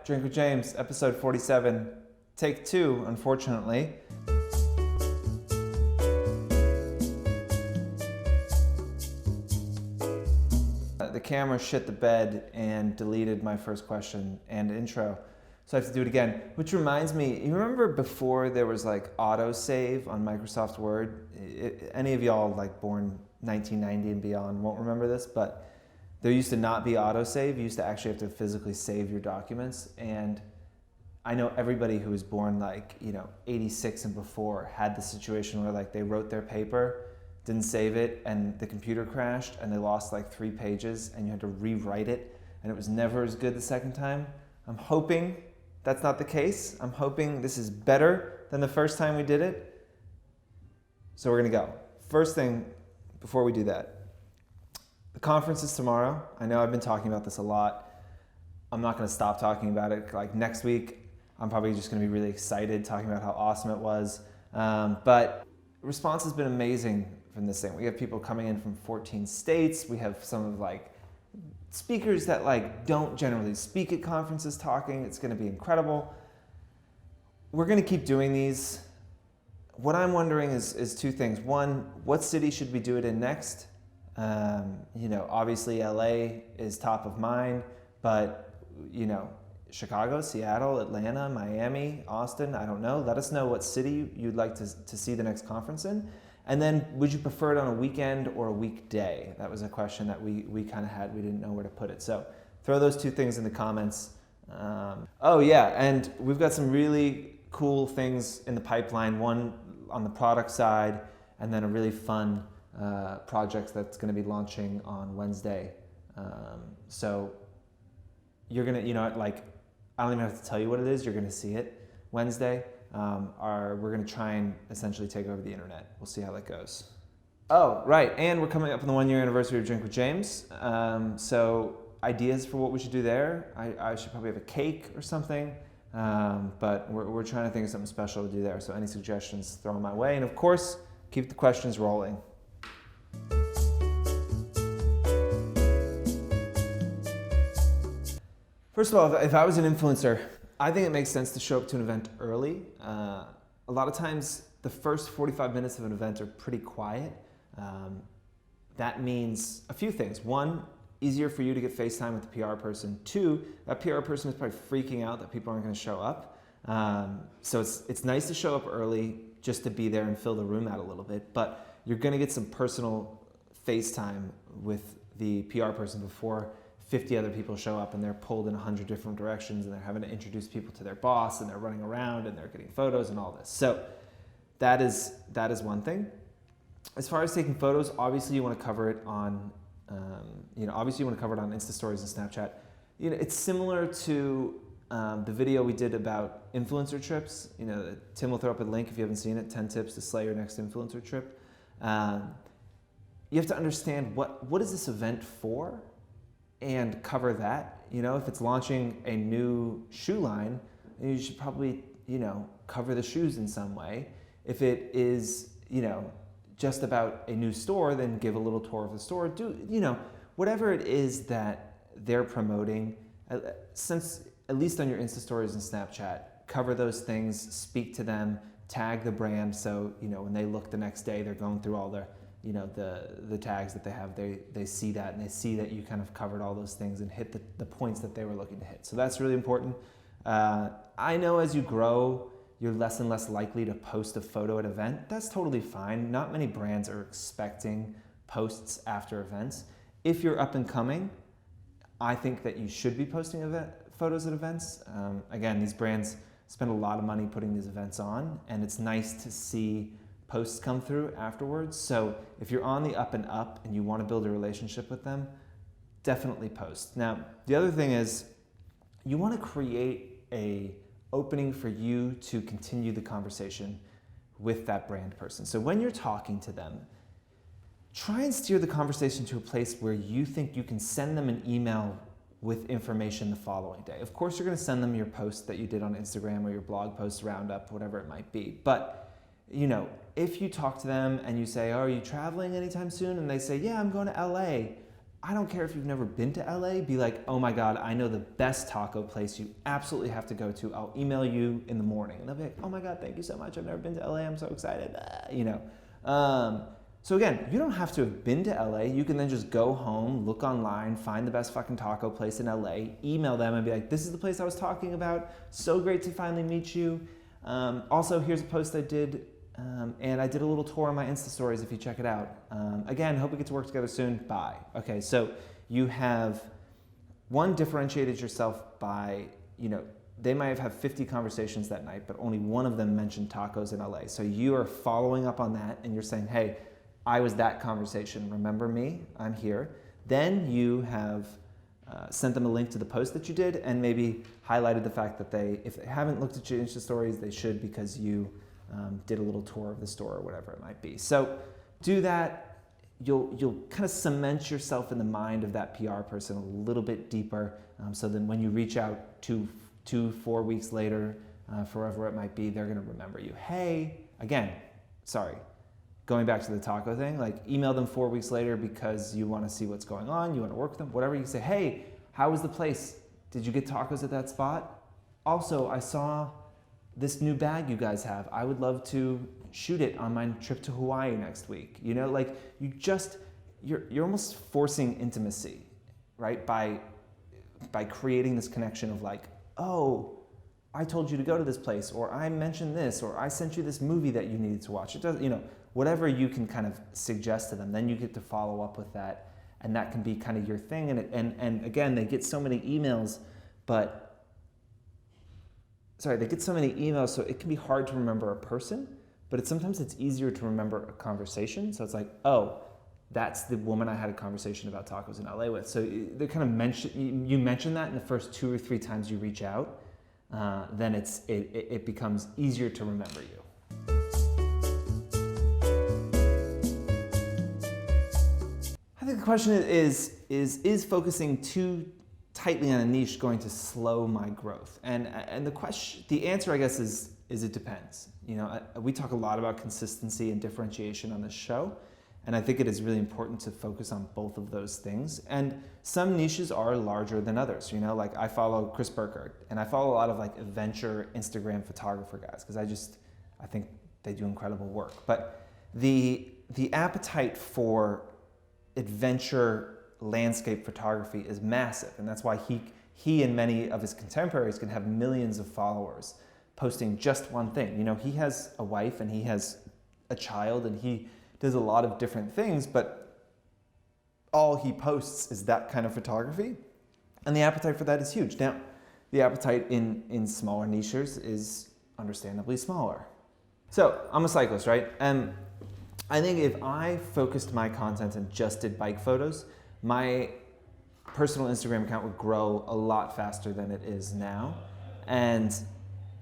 Drink with James, episode 47, take 2, unfortunately. The camera shit the bed and deleted my first question and intro, so I have to do it again. Which reminds me, you remember before there was like auto-save on Microsoft Word? Any of y'all like born 1990 and beyond won't remember this, but there used to not be auto-save. You used to actually have to physically save your documents. And I know everybody who was born like, 86 and before had the situation where like they wrote their paper, didn't save it, and the computer crashed and they lost like 3 pages and you had to rewrite it and it was never as good the second time. I'm hoping that's not the case. I'm hoping this is better than the first time we did it. So we're gonna go. First thing, before we do that, the conference is tomorrow. I know I've been talking about this a lot. I'm not gonna stop talking about it. Like next week, I'm probably just gonna be really excited talking about how awesome it was. But response has been amazing from this thing. We have people coming in from 14 states. We have some of like speakers that like don't generally speak at conferences talking. It's gonna be incredible. We're gonna keep doing these. What I'm wondering is 2 things. One, what city should we do it in next? Obviously LA is top of mind, but Chicago, Seattle, Atlanta, Miami, Austin, I don't know. Let us know what city you'd like to see the next conference in. And then would you prefer it on a weekend or a weekday? That was a question that we kind of had. We didn't know where to put it. So throw those 2 things in the comments. Oh yeah, and we've got some really cool things in the pipeline. One on the product side, and then a really fun project that's going to be launching on Wednesday. So you're going to, I don't even have to tell you what it is. You're going to see it Wednesday. We're going to try and essentially take over the internet. We'll see how that goes. Oh, right. And we're coming up on the 1-year anniversary of Drink with James. So ideas for what we should do there. I should probably have a cake or something. But we're trying to think of something special to do there. So any suggestions, throw them my way. And of course, keep the questions rolling. First of all, if I was an influencer, I think it makes sense to show up to an event early. A lot of times, the first 45 minutes of an event are pretty quiet. That means a few things. 1, easier for you to get FaceTime with the PR person. 2, that PR person is probably freaking out that people aren't going to show up. So it's nice to show up early just to be there and fill the room out a little bit. But you're going to get some personal FaceTime with the PR person before 50 other people show up and they're pulled in 100 different directions and they're having to introduce people to their boss and they're running around and they're getting photos and all this. So that is one thing. As far as taking photos, obviously you want to cover it on, Insta Stories and Snapchat. It's similar to the video we did about influencer trips. Tim will throw up a link if you haven't seen it, 10 tips to slay your next influencer trip. You have to understand what is this event for? And cover that. If it's launching a new shoe line, you should probably, cover the shoes in some way. If it is, just about a new store, then give a little tour of the store. Do, whatever it is that they're promoting, since at least on your Insta Stories and Snapchat, cover those things, speak to them, tag the brand. So, when they look the next day, they're going through all their the tags that they have, they see that and they see that you kind of covered all those things and hit the points that they were looking to hit. So that's really important. I know as you grow, you're less and less likely to post a photo at an event. That's totally fine. Not many brands are expecting posts after events. If you're up and coming, I think that you should be posting photos at events. Again, these brands spend a lot of money putting these events on, and it's nice to see posts come through afterwards. So if you're on the up and up and you want to build a relationship with them, definitely post. Now, the other thing is you want to create a opening for you to continue the conversation with that brand person. So when you're talking to them, try and steer the conversation to a place where you think you can send them an email with information the following day. Of course, you're going to send them your post that you did on Instagram or your blog post roundup, whatever it might be. But if you talk to them and you say, oh, are you traveling anytime soon? And they say, yeah, I'm going to LA. I don't care if you've never been to LA, be like, oh my God, I know the best taco place you absolutely have to go to. I'll email you in the morning. And they'll be like, oh my God, thank you so much. I've never been to LA. I'm so excited. So again, you don't have to have been to LA. You can then just go home, look online, find the best fucking taco place in LA, email them and be like, this is the place I was talking about. So great to finally meet you. Also, here's a post I did, and I did a little tour on my Insta stories if you check it out. Again, hope we get to work together soon. Bye. Okay, so you have, one, differentiated yourself by, they might have 50 conversations that night, but only one of them mentioned tacos in LA. So you are following up on that and you're saying, hey, I was that conversation. Remember me? I'm here. Then you have sent them a link to the post that you did and maybe highlighted the fact that if they haven't looked at your Insta stories, they should, because you did a little tour of the store or whatever it might be. So do that. You'll kind of cement yourself in the mind of that PR person a little bit deeper. So then when you reach out 4 weeks later, forever it might be, they're going to remember you. Hey, again, sorry. Going back to the taco thing, like email them 4 weeks later because you want to see what's going on, you want to work with them, whatever. You say, hey, how was the place? Did you get tacos at that spot? Also, I saw this new bag you guys have. I would love to shoot it on my trip to Hawaii next week. You're almost forcing intimacy, right? By creating this connection of like, oh, I told you to go to this place, or I mentioned this, or I sent you this movie that you needed to watch. It does, whatever you can kind of suggest to them, then you get to follow up with that, and that can be kind of your thing. And again, they get so many emails, so it can be hard to remember a person, but sometimes it's easier to remember a conversation. So it's like, oh, that's the woman I had a conversation about tacos in LA with. So they kind of you mention that in the first 2 or 3 times you reach out, then it becomes easier to remember you. I think the question is focusing too tightly on a niche going to slow my growth? And the answer, I guess, is it depends. We talk a lot about consistency and differentiation on this show, and I think it is really important to focus on both of those things. And some niches are larger than others. Like I follow Chris Burkhardt, and I follow a lot of like adventure Instagram photographer guys because I think they do incredible work. But the appetite for adventure landscape photography is massive, and that's why he and many of his contemporaries can have millions of followers posting just one thing. He has a wife and he has a child and he does a lot of different things, but all he posts is that kind of photography, and the appetite for that is huge. Now, the appetite in smaller niches is understandably smaller. So I'm a cyclist, right? And I think if I focused my content and just did bike photos, my personal Instagram account would grow a lot faster than it is now. And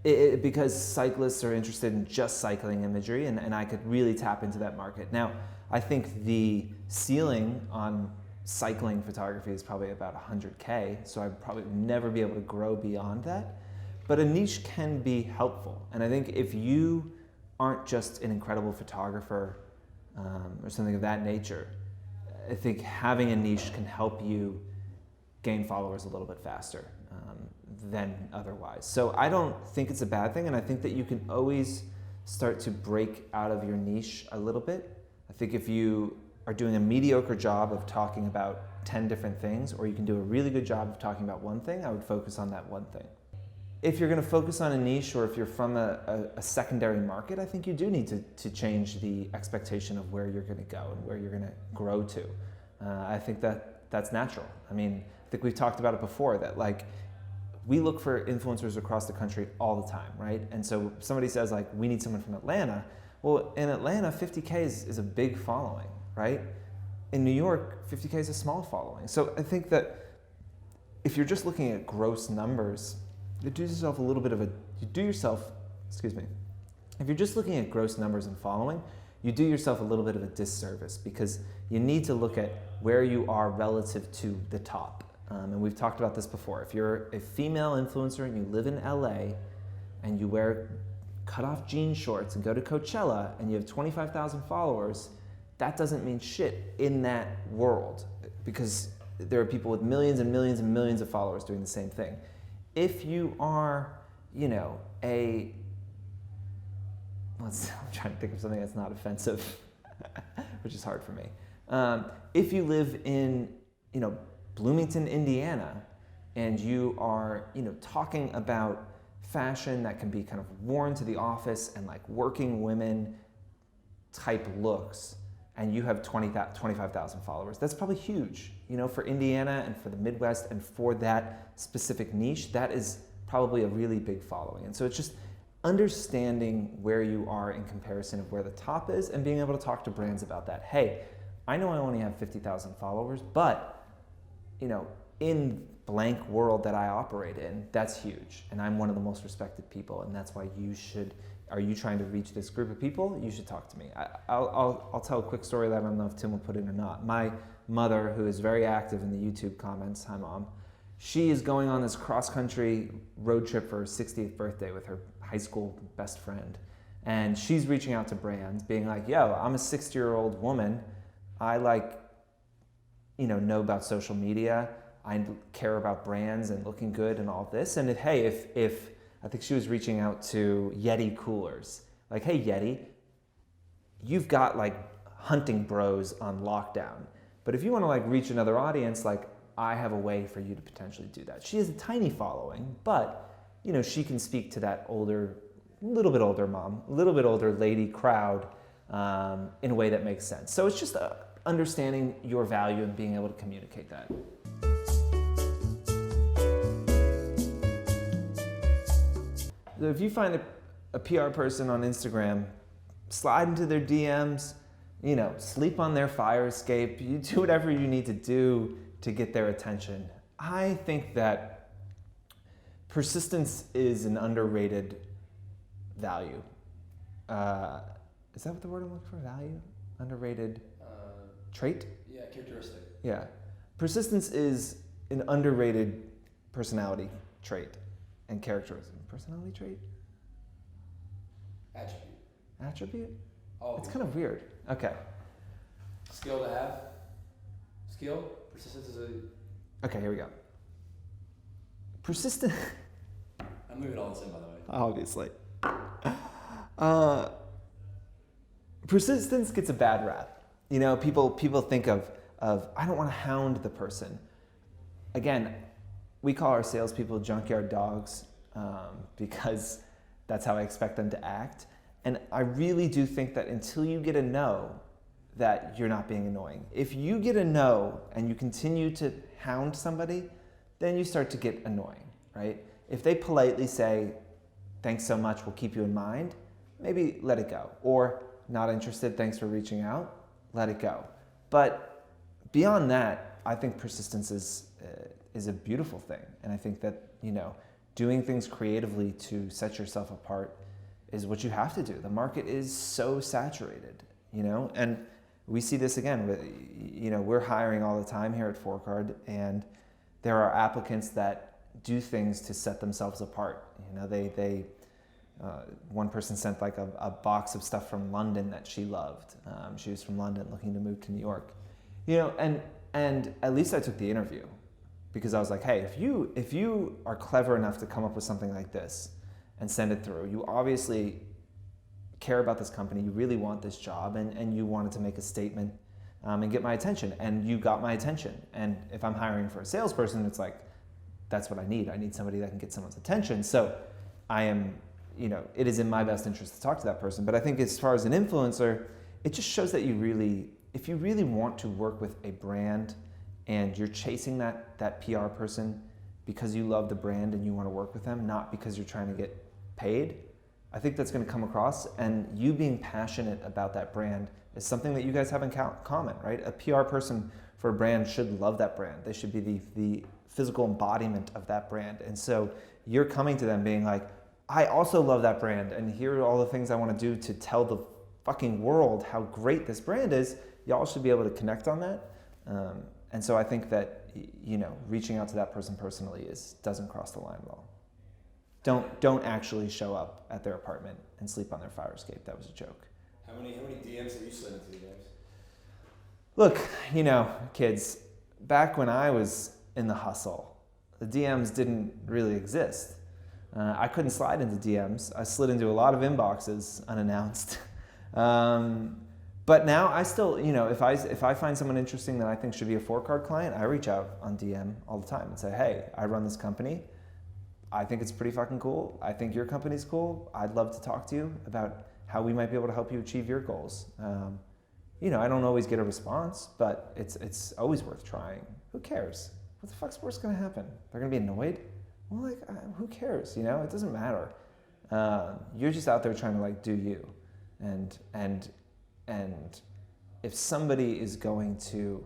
because cyclists are interested in just cycling imagery, and I could really tap into that market. Now, I think the ceiling on cycling photography is probably about 100K, so I'd probably never be able to grow beyond that. But a niche can be helpful. And I think if you aren't just an incredible photographer or something of that nature, I think having a niche can help you gain followers a little bit faster than otherwise. So I don't think it's a bad thing, and I think that you can always start to break out of your niche a little bit. I think if you are doing a mediocre job of talking about 10 different things, or you can do a really good job of talking about one thing, I would focus on that one thing. If you're going to focus on a niche, or if you're from a secondary market, I think you do need to change the expectation of where you're going to go and where you're going to grow to. I think that's natural. I think we've talked about it before, that like we look for influencers across the country all the time, right? And so somebody says like, we need someone from Atlanta. Well, in Atlanta, 50K is a big following, right? In New York, 50K is a small following. So I think that if you're just looking at gross numbers, if you're just looking at gross numbers and following, you do yourself a little bit of a disservice, because you need to look at where you are relative to the top. And we've talked about this before. If you're a female influencer and you live in LA and you wear cut-off jean shorts and go to Coachella and you have 25,000 followers, that doesn't mean shit in that world, because there are people with millions and millions and millions of followers doing the same thing. If you are, I'm trying to think of something that's not offensive, which is hard for me. If you live in, Bloomington, Indiana, and you are, talking about fashion that can be kind of worn to the office and like working women type looks, and you have 25,000 followers, that's probably huge. For Indiana and for the Midwest and for that specific niche, that is probably a really big following. And so it's just understanding where you are in comparison of where the top is and being able to talk to brands about that. Hey, I know I only have 50,000 followers, but in blank world that I operate in, that's huge. And I'm one of the most respected people, and that's why are you trying to reach this group of people? You should talk to me. I'll tell a quick story that I don't know if Tim will put in or not. My mother, who is very active in the YouTube comments, hi mom, she is going on this cross-country road trip for her 60th birthday with her high school best friend. And she's reaching out to brands, being like, yo, I'm a 60-year-old woman. I know about social media. I care about brands and looking good and all this. And if I think she was reaching out to Yeti coolers. Like, hey, Yeti, you've got like hunting bros on lockdown. But if you want to like reach another audience, like I have a way for you to potentially do that. She has a tiny following, but she can speak to that little bit older mom, a little bit older lady crowd in a way that makes sense. So it's just understanding your value and being able to communicate that. So if you find a PR person on Instagram, slide into their DMs, sleep on their fire escape, you do whatever you need to do to get their attention. I think that persistence is an underrated value. Is that what the word I'm looking for? Value? Underrated trait? Yeah, characteristic. Yeah. Persistence is an underrated personality trait and characteristic. Personality trait? Attribute? Oh, it's kind of weird. Okay. Skill to have. Skill. Persistence is a... Okay, here we go. Persistent... I'm moving all this in, by the way. Obviously. Persistence gets a bad rap. People think of I don't want to hound the person. Again, we call our salespeople junkyard dogs because that's how I expect them to act. And I really do think that until you get a no, that you're not being annoying. If you get a no and you continue to hound somebody, then you start to get annoying, right? If they politely say, thanks so much, we'll keep you in mind, maybe let it go. Or not interested, thanks for reaching out, let it go. But beyond that, I think persistence is a beautiful thing. And I think that, doing ththings creatively to set yourself apart is what you have to do. The market is so saturated, and we see this again. We're hiring all the time here at Fohr, and there are applicants that do things to set themselves apart. One person sent like a box of stuff from London that she loved. She was from London looking to move to New York, and at least I took the interview because I was like, hey, if you are clever enough to come up with something like this and send it through, you obviously care about this company, you really want this job, and you wanted to make a statement and get my attention, and you got my attention. And if I'm hiring for a salesperson, it's like, that's what I need. I need somebody that can get someone's attention. So I am, it is in my best interest to talk to that person. But I think as far as an influencer, it just shows that if you really want to work with a brand and you're chasing that PR person because you love the brand and you want to work with them, not because you're trying to get paid, I think that's going to come across. And you being passionate about that brand is something that you guys have in common, right? A PR person for a brand should love that brand. They should be the physical embodiment of that brand. And so you're coming to them being like, I also love that brand, and here are all the things I want to do to tell the fucking world how great this brand is. Y'all should be able to connect on that. And so I think that, reaching out to that person personally doesn't cross the line at all. Don't actually show up at their apartment and sleep on their fire escape. That was a joke. How many DMs have you slid into, guys? Look, kids, back when I was in the hustle, the DMs didn't really exist. I couldn't slide into DMs. I slid into a lot of inboxes unannounced. But now I still, if I find someone interesting that I think should be a Fohr card client, I reach out on DM all the time and say, hey, I run this company. I think it's pretty fucking cool. I think your company's cool. I'd love to talk to you about how we might be able to help you achieve your goals. I don't always get a response, but it's always worth trying. Who cares? What the fuck's worse gonna happen? They're gonna be annoyed? Well, who cares? It doesn't matter. You're just out there trying to do you, and if somebody is going to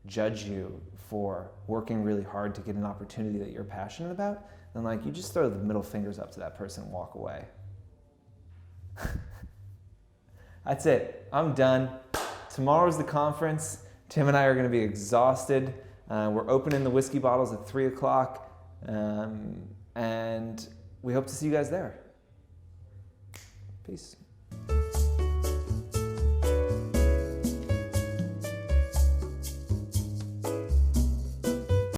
judge you for working really hard to get an opportunity that you're passionate about, then you just throw the middle fingers up to that person and walk away. That's it. I'm done. Tomorrow's the conference. Tim and I are going to be exhausted. We're opening the whiskey bottles at 3 o'clock. And we hope to see you guys there. Peace.